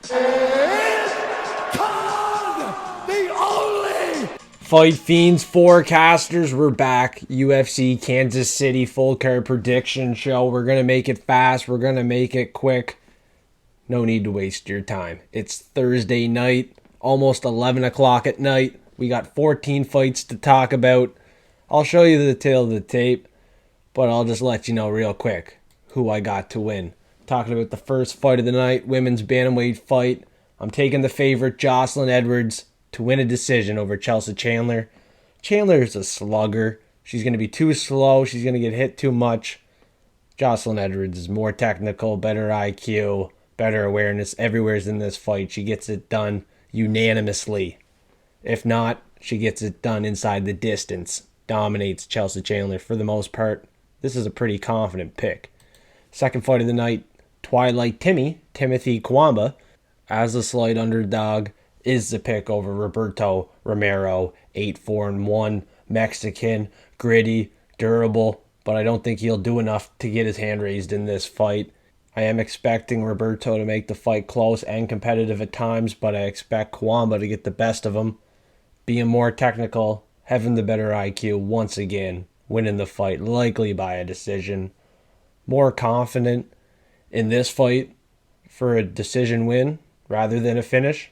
The only Fight Fiends forecasters, we're back. UFC Kansas City full card prediction show. We're going to make it fast. We're going to make it quick. No need to waste your time. It's Thursday night, almost 11 o'clock at night. We got 14 fights to talk about. I'll show you the tail of the tape, but I'll just let you know real quick who I got to win. Talking about the first fight of the night, women's bantamweight fight. I'm taking the favorite, Joselyne Edwards, to win a decision over Chelsea Chandler. Chandler is a slugger. She's going to be too slow. She's going to get hit too much. Joselyne Edwards is more technical, better IQ, better awareness. Everywhere's in this fight. She gets it done unanimously. If not, she gets it done inside the distance. Dominates Chelsea Chandler for the most part. This is a pretty confident pick. Second fight of the night, Twilight Timothy Cuamba, as a slight underdog, is the pick over Roberto Romero, 8-4-1, Mexican, gritty, durable, but I don't think he'll do enough to get his hand raised in this fight. I am expecting Roberto to make the fight close and competitive at times, but I expect Cuamba to get the best of him, being more technical, having the better IQ once again, winning the fight, likely by a decision. More confident in this fight for a decision win rather than a finish.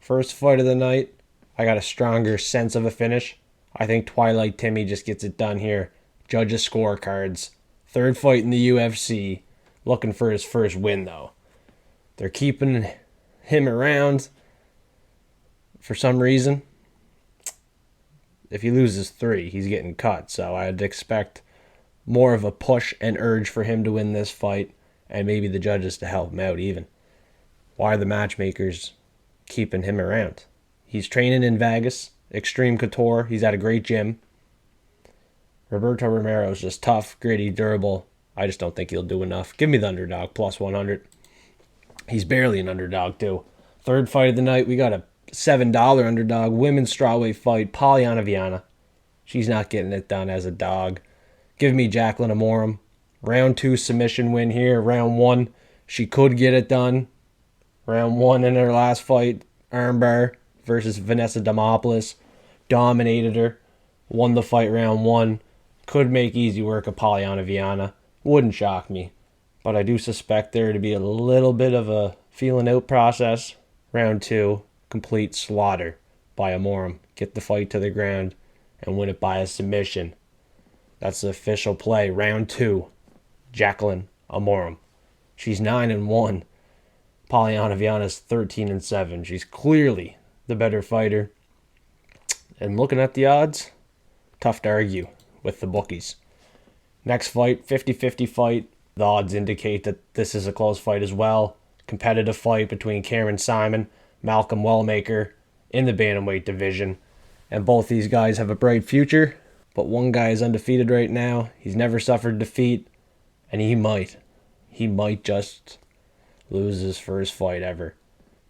First fight of the night, I got a stronger sense of a finish. I think Twilight Timmy just gets it done here. Judges scorecards. Third fight in the UFC. Looking for his first win, though. They're keeping him around for some reason. If he loses 3, he's getting cut. So I'd expect more of a push and urge for him to win this fight, and maybe the judges to help him out even. Why are the matchmakers keeping him around? He's training in Vegas, Extreme Couture. He's at a great gym. Roberto Romero is just tough, gritty, durable. I just don't think he'll do enough. Give me the underdog, plus 100. He's barely an underdog, too. Third fight of the night, we got a $7 underdog, women's strawweight fight, Polyana Viana. She's not getting it done as a dog. Give me Jaqueline Amorim. Round 2 submission win here. Round 1, she could get it done. Round 1 in her last fight, armbar versus Vanessa Demopoulos. Dominated her. Won the fight round 1. Could make easy work of Polyana Viana. Wouldn't shock me. But I do suspect there to be a little bit of a feeling out process. Round 2, complete slaughter by Amorim. Get the fight to the ground and win it by a submission. That's the official play. Round 2, Jaqueline Amorim. She's 9-1. Polyana Viana's 13-7. She's clearly the better fighter. And looking at the odds, tough to argue with the bookies. Next fight, 50-50 fight. The odds indicate that this is a close fight as well. Competitive fight between Cameron Saaiman, Malcolm Wellmaker in the bantamweight division. And both these guys have a bright future. But one guy is undefeated right now. He's never suffered defeat. And he might just lose his first fight ever.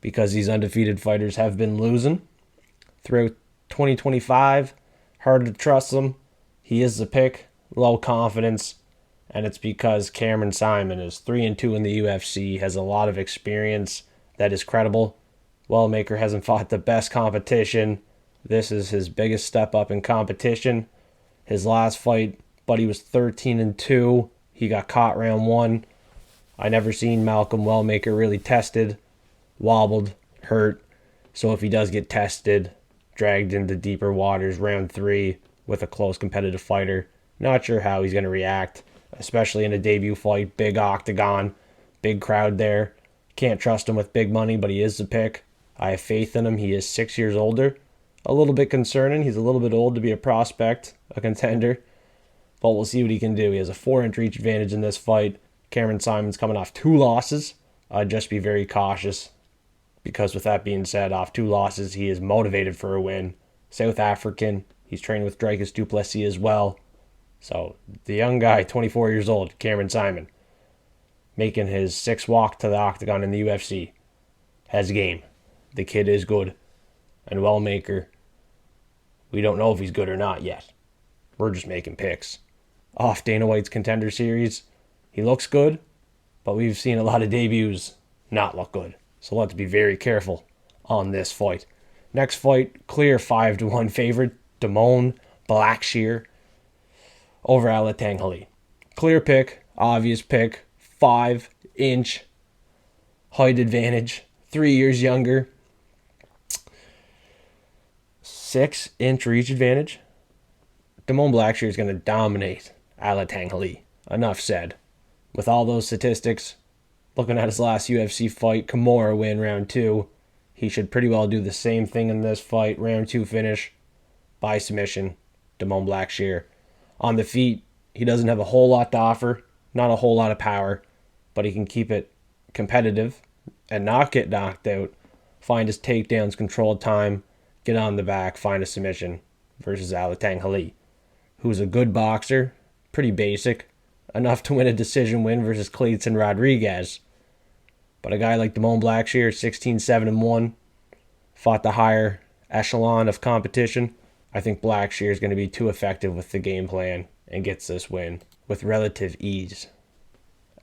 Because these undefeated fighters have been losing throughout 2025. Hard to trust them. He is the pick. Low confidence. And it's because Cameron Saaiman is 3-2 in the UFC. Has a lot of experience that is credible. Wellmaker hasn't fought the best competition. This is his biggest step up in competition. His last fight, buddy was 13-2. He got caught round 1. I never seen Malcolm Wellmaker really tested, wobbled, hurt. So if he does get tested, dragged into deeper waters round 3 with a close competitive fighter, not sure how he's going to react, especially in a debut fight, big octagon, big crowd there. Can't trust him with big money, but he is the pick. I have faith in him. He is 6 years older. A little bit concerning. He's a little bit old to be a prospect, a contender. But we'll see what he can do. He has a 4-inch reach advantage in this fight. Cameron Saaiman's coming off 2 losses. I'd just be very cautious. Because with that being said, off 2 losses, he is motivated for a win. South African. He's trained with Dricus du Plessis as well. So the young guy, 24 years old, Cameron Saaiman, making his 6th walk to the octagon in the UFC, has game. The kid is good. And Wellmaker, we don't know if he's good or not yet. We're just making picks. Off Dana White's Contender Series, he looks good, but we've seen a lot of debuts not look good. So let's be very careful on this fight. Next fight, clear 5-1 favorite, Blackshear over AlatengHeili. Clear pick, obvious pick, 5-inch height advantage, 3 years younger, 6-inch reach advantage. Blackshear is going to dominate AlatengHeili. Enough said. With all those statistics, looking at his last UFC fight, Kimura win round 2. He should pretty well do the same thing in this fight. Round 2 finish by submission. Blackshear. On the feet, he doesn't have a whole lot to offer. Not a whole lot of power. But he can keep it competitive and not get knocked out. Find his takedowns, controlled time, get on the back, find a submission versus AlatengHeili, who's a good boxer, pretty basic, enough to win a decision win versus Clayton Rodriguez. But a guy like Blackshear, 16-7-1, fought the higher echelon of competition. I think Blackshear is going to be too effective with the game plan and gets this win with relative ease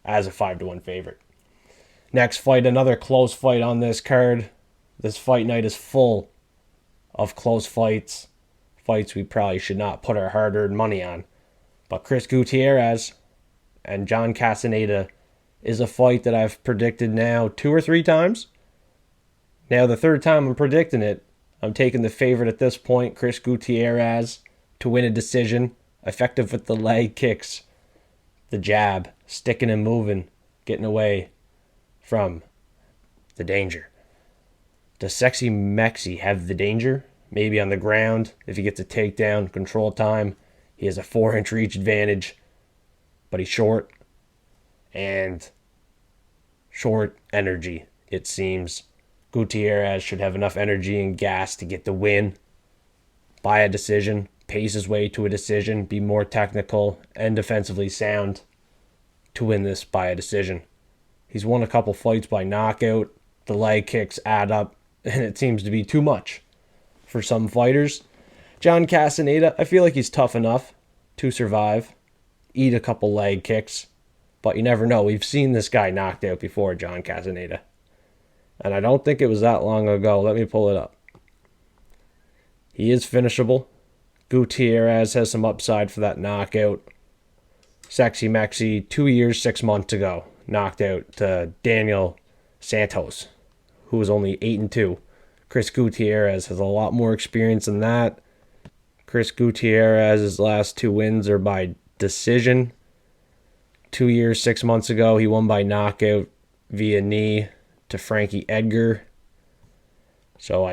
as a 5-1 favorite. Next fight, another close fight on this card. This fight night is full of close fights. Fights we probably should not put our hard-earned money on. But Chris Gutierrez and John Castaneda is a fight that I've predicted now 2 or 3 times. Now the third time I'm predicting it, I'm taking the favorite at this point, Chris Gutierrez, to win a decision, effective with the leg kicks, the jab, sticking and moving, getting away from the danger. Does Sexy Mexi have the danger? Maybe on the ground, if he gets a takedown, control time. He has a 4-inch reach advantage, but he's short. And short energy, it seems. Gutierrez should have enough energy and gas to get the win by a decision, pace his way to a decision, be more technical and defensively sound to win this by a decision. He's won a couple fights by knockout. The leg kicks add up, and it seems to be too much for some fighters. John Castaneda, I feel like he's tough enough to survive, eat a couple leg kicks, but you never know. We've seen this guy knocked out before, John Castaneda. And I don't think it was that long ago. Let me pull it up. He is finishable. Gutierrez has some upside for that knockout. Sexy Mexi, 2 years, 6 months ago, knocked out Daniel Santos, who was only 8-2. Chris Gutierrez has a lot more experience than that. Chris Gutierrez's last 2 wins are by decision. 2 years, 6 months ago, he won by knockout via knee to Frankie Edgar. So,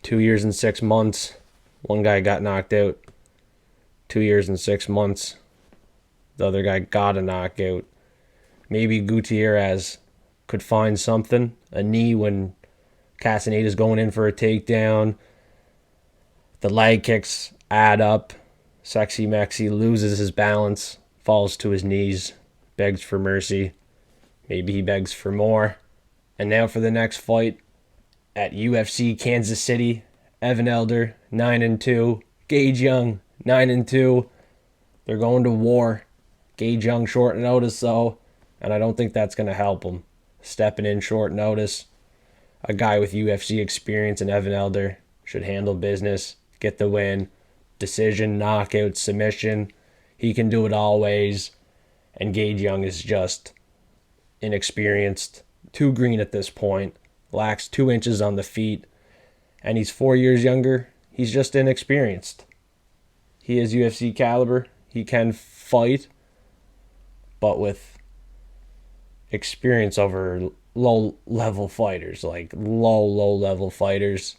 2 years and 6 months. One guy got knocked out. 2 years and 6 months. The other guy got a knockout. Maybe Gutierrez could find something. A knee when Castaneda's going in for a takedown. The leg kicks add up. Sexy Mexi loses his balance, falls to his knees, begs for mercy. Maybe he begs for more. And now for the next fight at UFC Kansas City. Evan Elder, 9-2. Gage Young, 9-2. They're going to war. Gage Young short notice though, and I don't think that's going to help him. Stepping in short notice. A guy with UFC experience in Evan Elder should handle business, get the win. Decision, knockout, submission. He can do it always. And Gage Young is just inexperienced, too green at this point, lacks 2 inches on the feet, and he's 4 years younger. He's just inexperienced. He is UFC caliber. He can fight, but with experience over low-level fighters, like low-level fighters,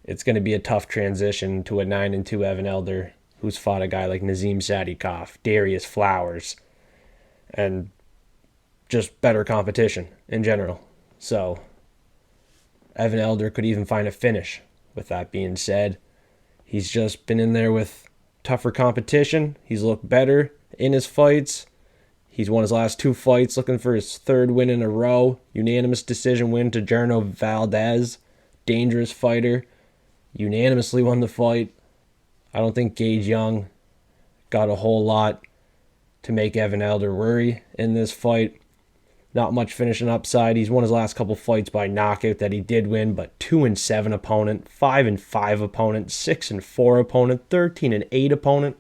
it's going to be a tough transition to a 9-2 Evan Elder who's fought a guy like Nazim Sadikov, Darius Flowers, and just better competition in general. So Evan Elder could even find a finish. With that being said, he's just been in there with tougher competition. He's looked better in his fights. He's won his last 2 fights, looking for his 3rd win in a row. Unanimous decision win to Jarno Valdez. Dangerous fighter. Unanimously won the fight. I don't think Gage Young got a whole lot to make Evan Elder worry in this fight. Not much finishing upside. He's won his last couple fights by knockout that he did win, but 2-7 opponent, 5-5 opponent, 6-4 opponent, 13-8 opponent.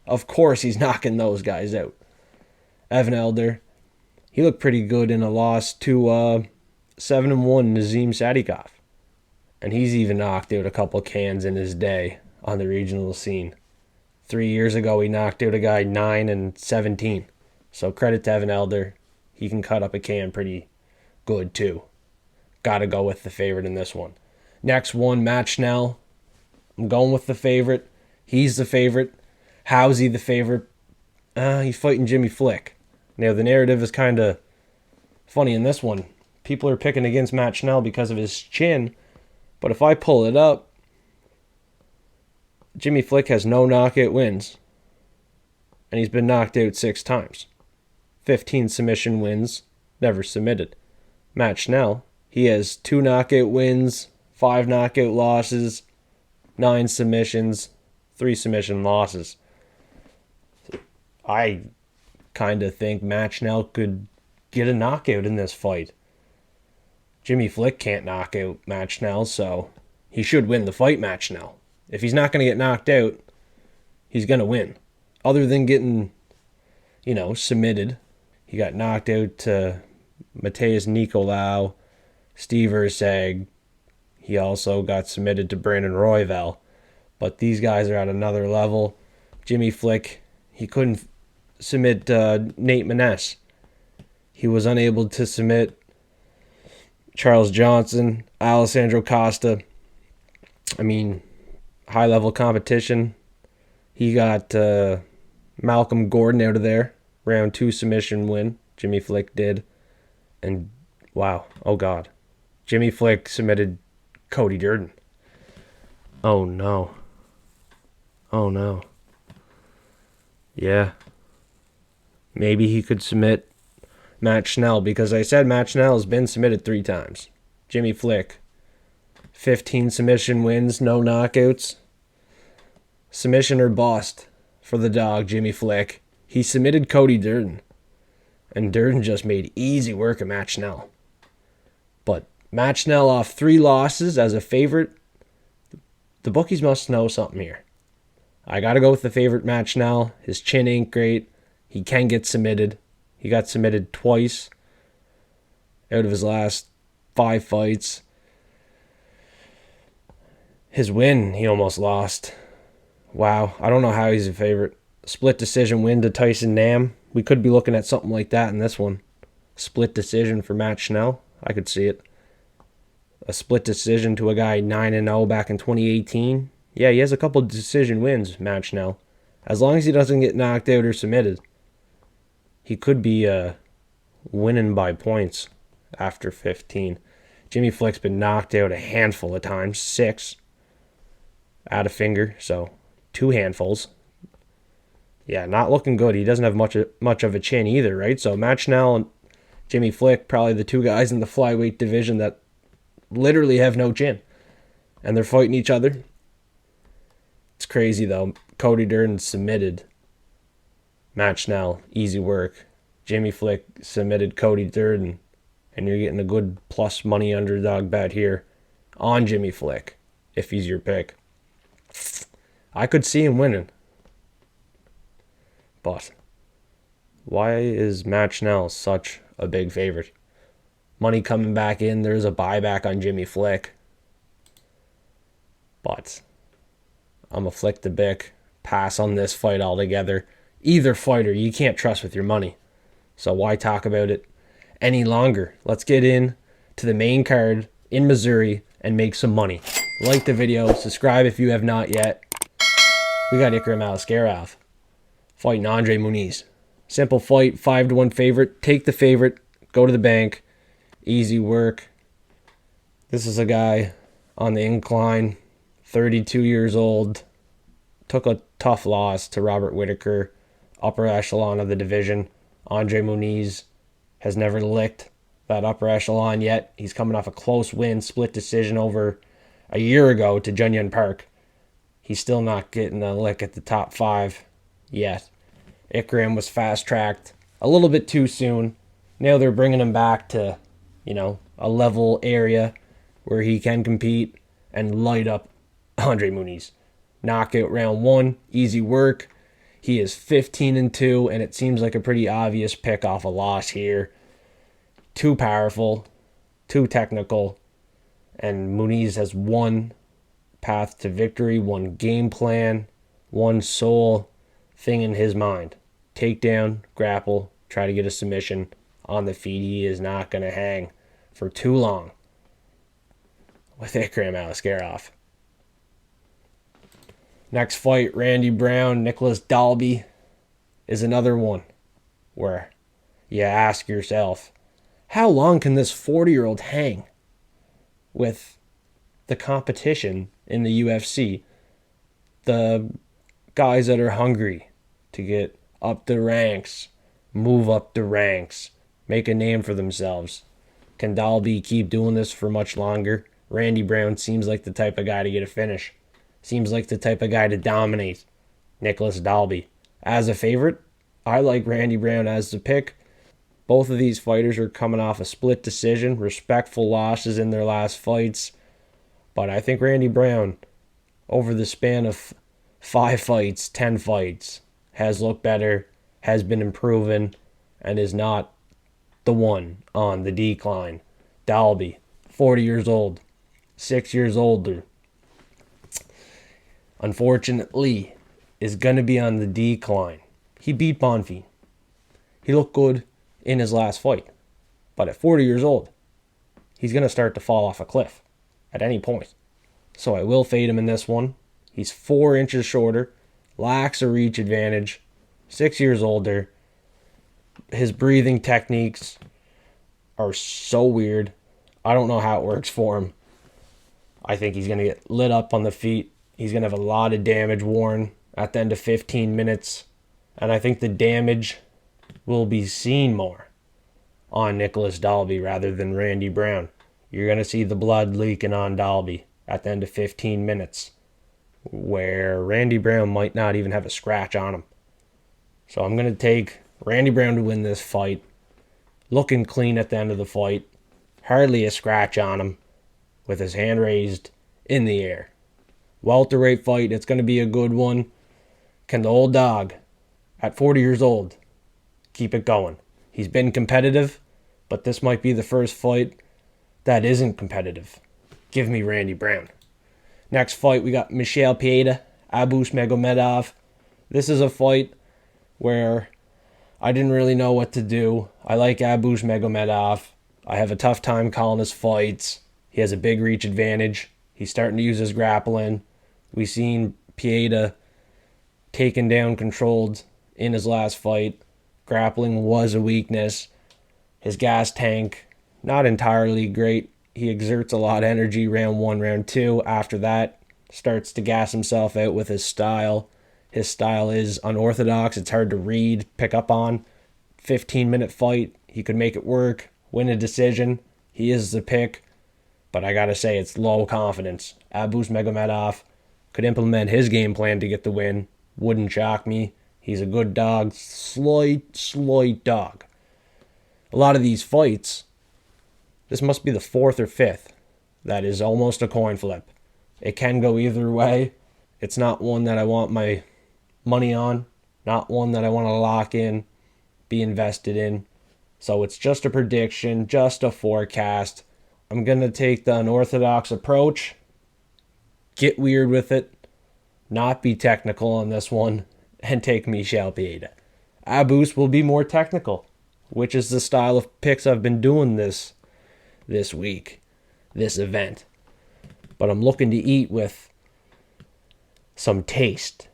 Of course he's knocking those guys out. Evan Elder, he looked pretty good in a loss to 7-1 Nazim Sadikov. And he's even knocked out a couple cans in his day on the regional scene. 3 years ago, he knocked out a guy 9-17. So credit to Evan Elder. He can cut up a can pretty good, too. Got to go with the favorite in this one. Next one, Matt Schnell. I'm going with the favorite. He's the favorite. How's he the favorite? He's fighting Jimmy Flick. Now, the narrative is kind of funny in this one. People are picking against Matt Schnell because of his chin. But if I pull it up, Jimmy Flick has no knockout wins. And he's been knocked out 6 times. 15 submission wins, never submitted. Matt Schnell, he has 2 knockout wins, 5 knockout losses, 9 submissions, 3 submission losses. I kind of think Matt Schnell could get a knockout in this fight. Jimmy Flick can't knock out Matt Schnell, so he should win the fight, Matt Schnell. If he's not going to get knocked out, he's going to win. Other than getting, submitted. He got knocked out to Mateus Nicolas, Steve Ursag. He also got submitted to Brandon Royval. But these guys are at another level. Jimmy Flick, he couldn't submit Nate Maness. He was unable to submit Charles Johnson, Alessandro Costa. High-level competition. He got Malcolm Gordon out of there. Round 2 submission win. Jimmy Flick did. And, wow. Oh, God. Jimmy Flick submitted Cody Durden. Oh, no. Oh, no. Yeah. Maybe he could submit Matt Schnell, because I said Matt Schnell has been submitted 3 times. Jimmy Flick, 15 submission wins, no knockouts. Submission or bust for the dog, Jimmy Flick. He submitted Cody Durden, and Durden just made easy work of Matt Schnell. But Matt Schnell off 3 losses as a favorite. The bookies must know something here. I got to go with the favorite, Matt Schnell. His chin ain't great. He can get submitted. He got submitted twice out of his last 5 fights. His win, he almost lost. Wow, I don't know how he's a favorite. Split decision win to Tyson Nam. We could be looking at something like that in this one. Split decision for Matt Schnell. I could see it. A split decision to a guy 9-0 back in 2018. Yeah, he has a couple decision wins, Matt Schnell. As long as he doesn't get knocked out or submitted, he could be winning by points after 15. Jimmy Flick's been knocked out a handful of times. 6 out of finger, so 2 handfuls. Yeah, not looking good. He doesn't have much of a chin either, right? So Matt Schnell and Jimmy Flick, probably the 2 guys in the flyweight division that literally have no chin. And they're fighting each other. It's crazy, though. Cody Durden submitted Matt Schnell. Easy work. Jimmy Flick submitted Cody Durden. And you're getting a good plus money underdog bet here on Jimmy Flick, if he's your pick. I could see him winning. But why is Matt Schnell such a big favorite? Money coming back in. There's a buyback on Jimmy Flick. But I'm a flick the bick. Pass on this fight altogether. Either fighter you can't trust with your money. So why talk about it any longer? Let's get in to the main card in Missouri and make some money. Like the video. Subscribe if you have not yet. We got Ikram Aliskerov fighting Andre Muniz. Simple fight, 5-1 favorite. Take the favorite, go to the bank. Easy work. This is a guy on the incline, 32 years old. Took a tough loss to Robert Whittaker, upper echelon of the division. Andre Muniz has never licked that upper echelon yet. He's coming off a close win, split decision over a year ago to Junyun Park. He's still not getting a lick at the top 5 yet. Ikram was fast-tracked a little bit too soon. Now they're bringing him back to, a level area where he can compete and light up Andre Muniz. Knockout round 1, easy work. He is 15-2, and it seems like a pretty obvious pick off a loss here. Too powerful, too technical, and Muniz has one path to victory, one game plan, one sole thing in his mind. Takedown, grapple, try to get a submission on the feet. He is not going to hang for too long with Ikram Aliskerov. Next fight, Randy Brown, Nicolas Dalby, is another one where you ask yourself, how long can this 40-year-old hang with the competition in the UFC? The guys that are hungry to get up the ranks, move up the ranks, make a name for themselves. Can Dalby keep doing this for much longer? Randy Brown seems like the type of guy to get a finish. Seems like the type of guy to dominate Nicolas Dalby. As a favorite, I like Randy Brown as the pick. Both of these fighters are coming off a split decision, respectful losses in their last fights. But I think Randy Brown, over the span of 5 fights, 10 fights, has looked better, has been improving, and is not the one on the decline. Dalby, 40 years old, 6 years older, unfortunately, is going to be on the decline. He beat Bonfim. He looked good in his last fight. But at 40 years old, he's going to start to fall off a cliff at any point. So I will fade him in this one. He's 4 inches shorter, lacks a reach advantage, 6 years older. His breathing techniques are so weird. I don't know how it works for him. I think he's going to get lit up on the feet. He's going to have a lot of damage worn at the end of 15 minutes. And I think the damage will be seen more on Nicolas Dalby rather than Randy Brown. You're going to see the blood leaking on Dalby at the end of 15 minutes, where Randy Brown might not even have a scratch on him. So I'm going to take Randy Brown to win this fight, looking clean at the end of the fight, hardly a scratch on him, with his hand raised in the air. Welterweight fight, it's going to be a good one. Can the old dog, at 40 years old, keep it going? He's been competitive, but this might be the first fight that isn't competitive. Give me Randy Brown. Next fight, we got Michel Pereira, Abus Magomedov. This is a fight where I didn't really know what to do. I like Abus Magomedov. I have a tough time calling his fights. He has a big reach advantage. He's starting to use his grappling. We've seen Pereira taken down, controlled in his last fight. Grappling was a weakness. His gas tank, not entirely great. He exerts a lot of energy round 1, round 2. After that, starts to gas himself out with his style. His style is unorthodox. It's hard to read, pick up on. 15-minute fight. He could make it work, win a decision. He is the pick. But I gotta say, it's low confidence. Abus Magomedov could implement his game plan to get the win. Wouldn't shock me. He's a good dog. Slight dog. A lot of these fights, this must be the 4th or 5th. That is almost a coin flip. It can go either way. It's not one that I want my money on. Not one that I want to lock in, be invested in. So it's just a prediction, just a forecast. I'm going to take the unorthodox approach. Get weird with it. Not be technical on this one. And take Michel Pereira. Abus will be more technical, which is the style of picks I've been doing this week, this event. But I'm looking to eat with some taste,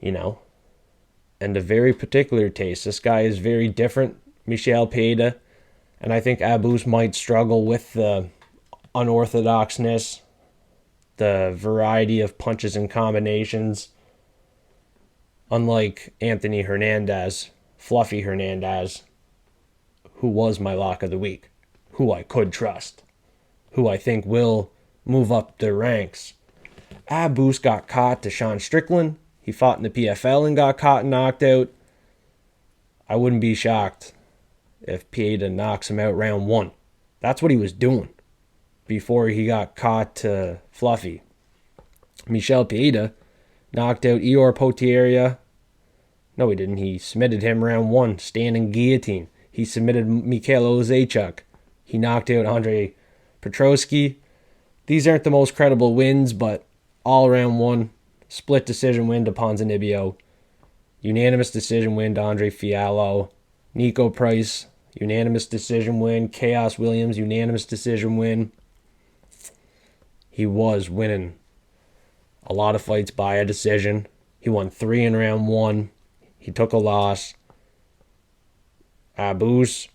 and a very particular taste. This guy is very different, Michel Pereira, and I think Abus might struggle with the unorthodoxness, the variety of punches and combinations. Unlike Anthony Hernandez, Fluffy Hernandez, who was my lock of the week, who I could trust, who I think will move up the ranks. Abus got caught to Sean Strickland. He fought in the PFL and got caught and knocked out. I wouldn't be shocked if Pieta knocks him out round 1. That's what he was doing before he got caught fluffy. Michel Pieta knocked out Ihor Potieria. No, he didn't. He submitted him round 1, standing guillotine. He submitted Mikhail Ozachuk. He knocked out Andre Petrosky. These aren't the most credible wins, but all round 1, split decision win to Ponzinibbio. Unanimous decision win to Andre Fiallo. Nico Price, unanimous decision win. Chaos Williams, unanimous decision win. He was winning a lot of fights by a decision. He won 3 in round 1. He took a loss. Abus,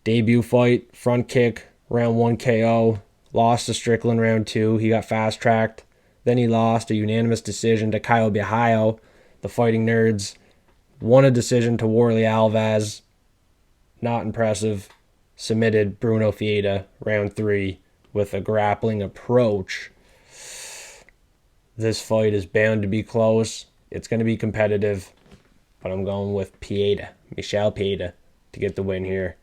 debut fight, front kick, round 1 KO. Lost to Strickland round 2. He got fast-tracked. Then he lost a unanimous decision to Caio Bihaio. The Fighting Nerds won a decision to Warley Alves. Not impressive. Submitted Bruno Fieta round 3 with a grappling approach. This fight is bound to be close. It's going to be competitive. But I'm going with Pieta, Michel Pieta, to get the win here.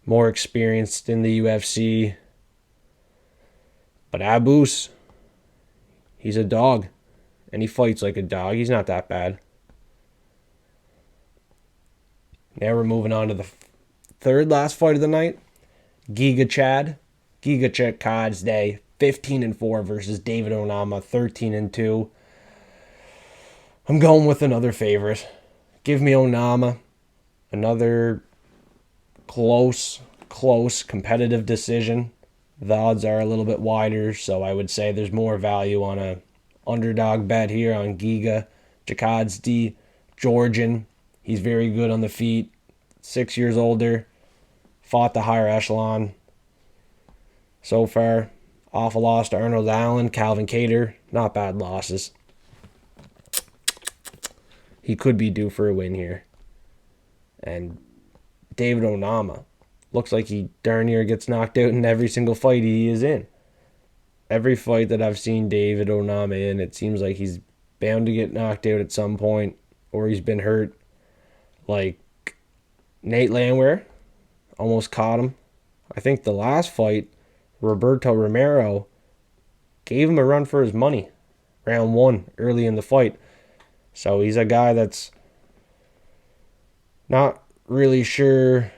More experienced in the UFC. But Abus, he's a dog. And he fights like a dog. He's not that bad. Now we're moving on to the third last fight of the night. Giga Chikadze, 15-4 versus David Onama, 13-2. I'm going with another favorite. Give me Onama. Another close competitive decision. The odds are a little bit wider, so I would say there's more value on a underdog bet here on Giga Chikadze, Georgian. He's very good on the feet. 6 years older. Fought the higher echelon so far. Awful loss to Arnold Allen, Calvin Kattar. Not bad losses. He could be due for a win here. And David Onama looks like he darn near gets knocked out in every single fight he is in. Every fight that I've seen David Onama in, it seems like he's bound to get knocked out at some point, or he's been hurt. Like Nate Landwehr almost caught him. I think the last fight, Roberto Romero gave him a run for his money. Round 1, early in the fight. So he's a guy that's not really sure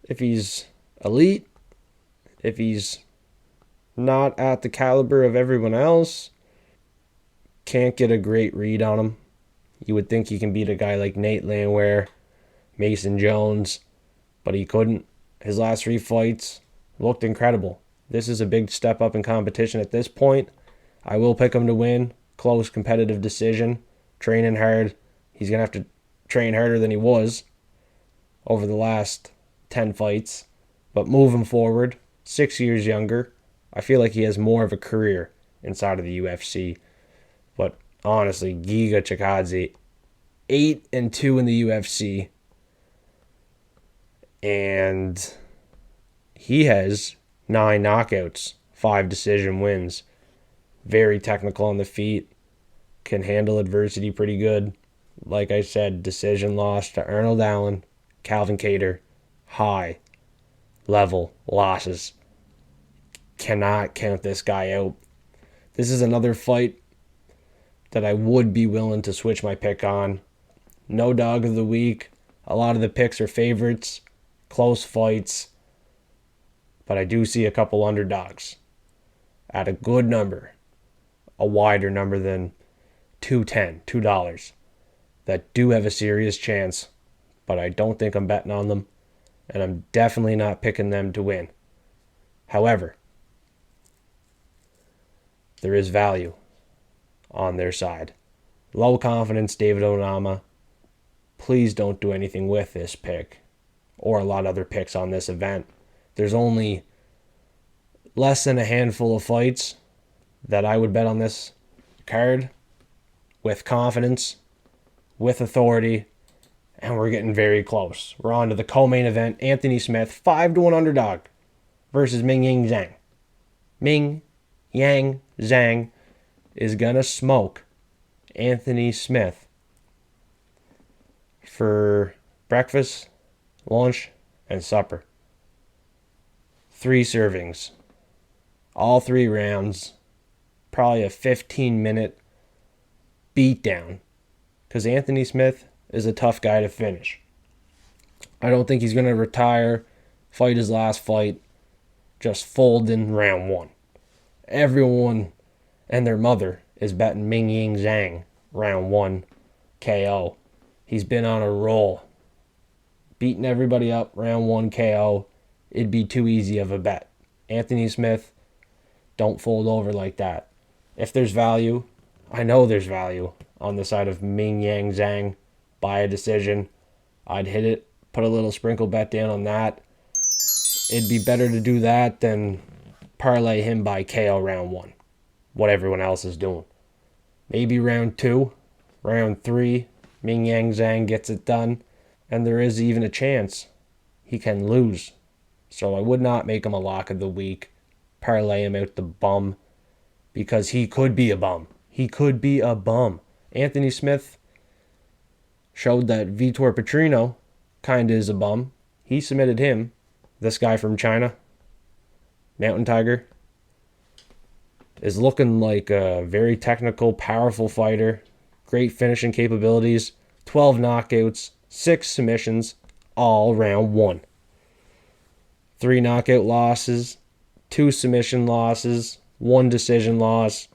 if he's elite, if he's not at the caliber of everyone else. Can't get a great read on him. You would think he can beat a guy like Nate Landwehr, Mason Jones, but he couldn't. His last 3 fights looked incredible. This is a big step up in competition at this point. I will pick him to win. Close competitive decision. Training hard. He's going to have to train harder than he was over the last 10 fights. But moving forward, 6 years younger, I feel like he has more of a career inside of the UFC. But honestly, Giga Chikadze, 8-2 in the UFC. And he has 9 knockouts, 5 decision wins. Very technical on the feet. Can handle adversity pretty good. Like I said, decision loss to Arnold Allen, Calvin Kattar. High level losses. Cannot count this guy out. This is another fight that I would be willing to switch my pick on. No dog of the week. A lot of the picks are favorites. Close fights. But I do see a couple underdogs at a good number. A wider number than $2 that do have a serious chance, but I don't think I'm betting on them, and I'm definitely not picking them to win. However, there is value on their side. Low confidence, David Onama. Please don't do anything with this pick or a lot of other picks on this event. There's only less than a handful of fights that I would bet on this card with confidence, with authority, and we're getting very close. We're on to the co-main event. Anthony Smith, 5-1 underdog versus MingYang Zhang. MingYang Zhang is going to smoke Anthony Smith for breakfast, lunch, and supper. 3 servings. All 3 rounds. Probably a 15-minute beatdown. Because Anthony Smith is a tough guy to finish. I don't think he's going to retire, fight his last fight, just fold in round 1. Everyone and their mother is betting Zhang round 1 KO. He's been on a roll. Beating everybody up round 1 KO. It'd be too easy of a bet. Anthony Smith, don't fold over like that. If there's value, I know there's value on the side of Zhang by a decision. I'd hit it, put a little sprinkle bet down on that. It'd be better to do that than parlay him by KO round 1. What everyone else is doing. Maybe round 2, round 3, Zhang gets it done. And there is even a chance he can lose. So I would not make him a lock of the week. Parlay him out the bum. Because he could be a bum. He could be a bum. Anthony Smith showed that Vitor Petrino kind of is a bum. He submitted him. This guy from China, Mountain Tiger, is looking like a very technical, powerful fighter. Great finishing capabilities. 12 knockouts, 6 submissions, all round 1. 3 knockout losses, 2 submission losses, 1 decision loss.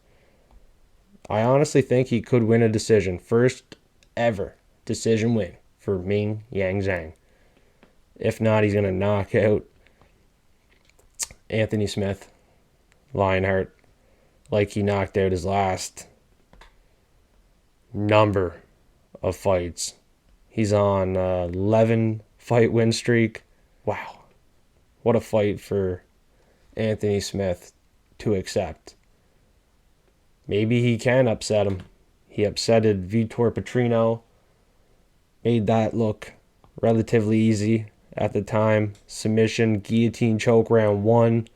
I honestly think he could win a decision. First ever decision win for Zhang. If not, he's going to knock out Anthony Smith, Lionheart, like he knocked out his last number of fights. He's on 11 fight win streak. Wow. What a fight for Anthony Smith to accept. Maybe he can upset him. He upsetted Vitor Petrino. Made that look relatively easy at the time. Submission, guillotine choke round 1.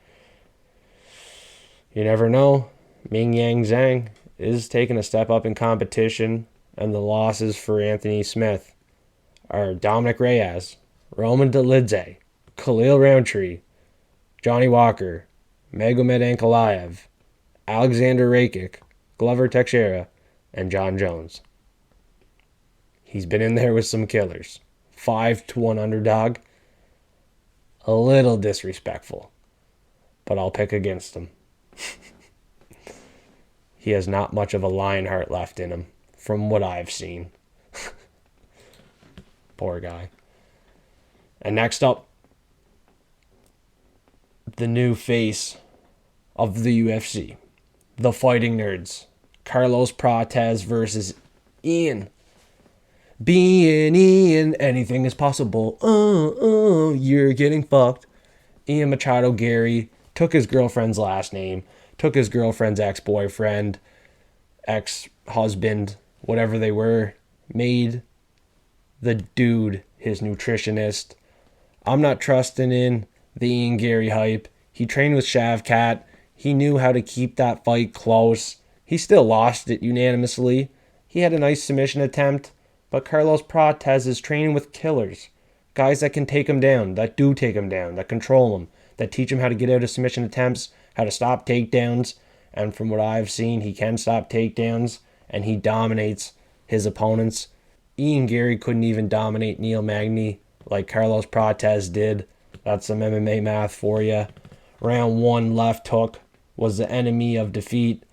You never know. Zhang is taking a step up in competition. And the losses for Anthony Smith are Dominic Reyes, Roman Dolidze, Khalil Roundtree, Johnny Walker, Magomed Ankalaev, Alexander Rakic, Glover Teixeira, and John Jones. He's been in there with some killers. 5-1 underdog. A little disrespectful, but I'll pick against him. He has not much of a Lionheart left in him, from what I've seen. Poor guy. And next up, the new face of the UFC. The Fighting Nerds. Carlos Prates versus Ian. Being Ian, anything is possible. You're getting fucked. Ian Machado Garry took his girlfriend's last name, took his girlfriend's ex-boyfriend, ex-husband, whatever they were, made the dude his nutritionist. I'm not trusting in the Ian Garry hype. He trained with Shavkat. He knew how to keep that fight close. He still lost it unanimously. He had a nice submission attempt, but Carlos Prates is training with killers. Guys that can take him down, that do take him down, that control him, that teach him how to get out of submission attempts, how to stop takedowns. And from what I've seen, he can stop takedowns, and he dominates his opponents. Ian Garry couldn't even dominate Neil Magny like Carlos Prates did. That's some MMA math for you. Round 1 left hook was the enemy of defeat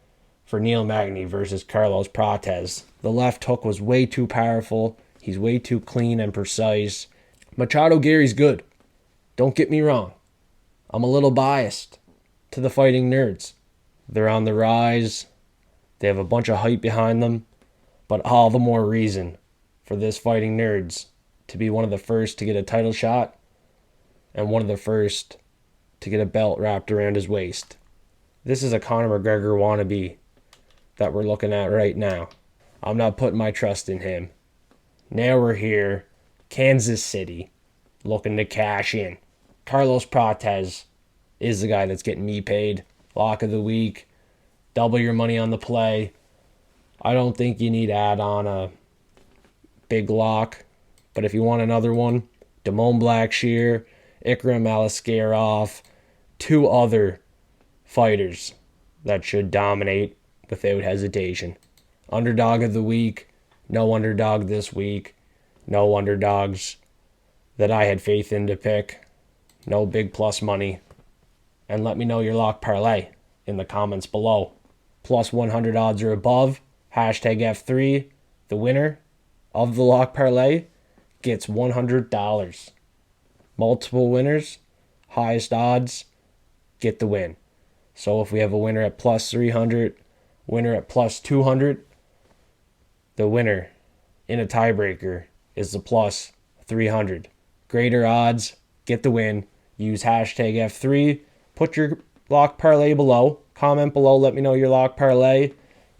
for Neil Magny versus Carlos Prates. The left hook was way too powerful. He's way too clean and precise. Machado Garry's good. Don't get me wrong. I'm a little biased to the Fighting Nerds. They're on the rise. They have a bunch of hype behind them. But all the more reason for this Fighting Nerds to be one of the first to get a title shot and one of the first to get a belt wrapped around his waist. This is a Conor McGregor wannabe that we're looking at right now. I'm not putting my trust in him. Now we're here, Kansas City, looking to cash in. Carlos Prates is the guy that's getting me paid. Lock of the week. Double your money on the play. I don't think you need to add on a big lock, But if you want another one, Blackshear, Ikram, Aliskerov, 2 other fighters that should dominate without hesitation. Underdog of the week, no underdog this week, no underdogs that I had faith in to pick, no big plus money. And let me know your lock parlay in the comments below. Plus 100 odds or above, hashtag F3, the winner of the lock parlay gets $100. Multiple winners, highest odds, get the win. So if we have a winner at plus 300, winner at plus 200, the winner in a tiebreaker is the plus 300. Greater odds, get the win. Use hashtag F3. Put your lock parlay below. Comment below, let me know your lock parlay.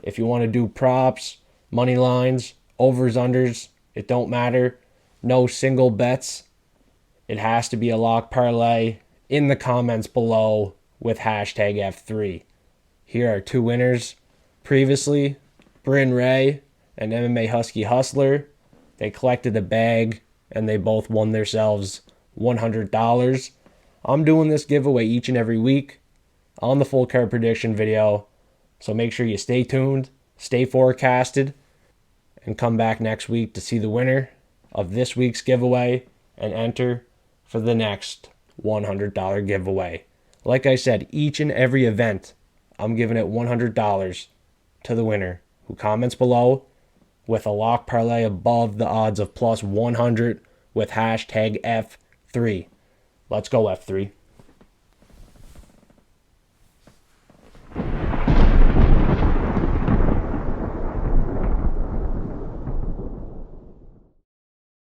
If you want to do props, money lines, overs, unders, it don't matter. No single bets. It has to be a lock parlay in the comments below with hashtag F3. Here are 2 winners. Previously, Bryn Ray and MMA Husky Hustler. They collected a bag and they both won themselves $100. I'm doing this giveaway each and every week on the full card prediction video. So make sure you stay tuned, stay forecasted, and come back next week to see the winner of this week's giveaway and enter for the next $100 giveaway. Like I said, each and every event, I'm giving it $100 to the winner who comments below with a lock parlay above the odds of plus 100 with hashtag F3. Let's go, F3.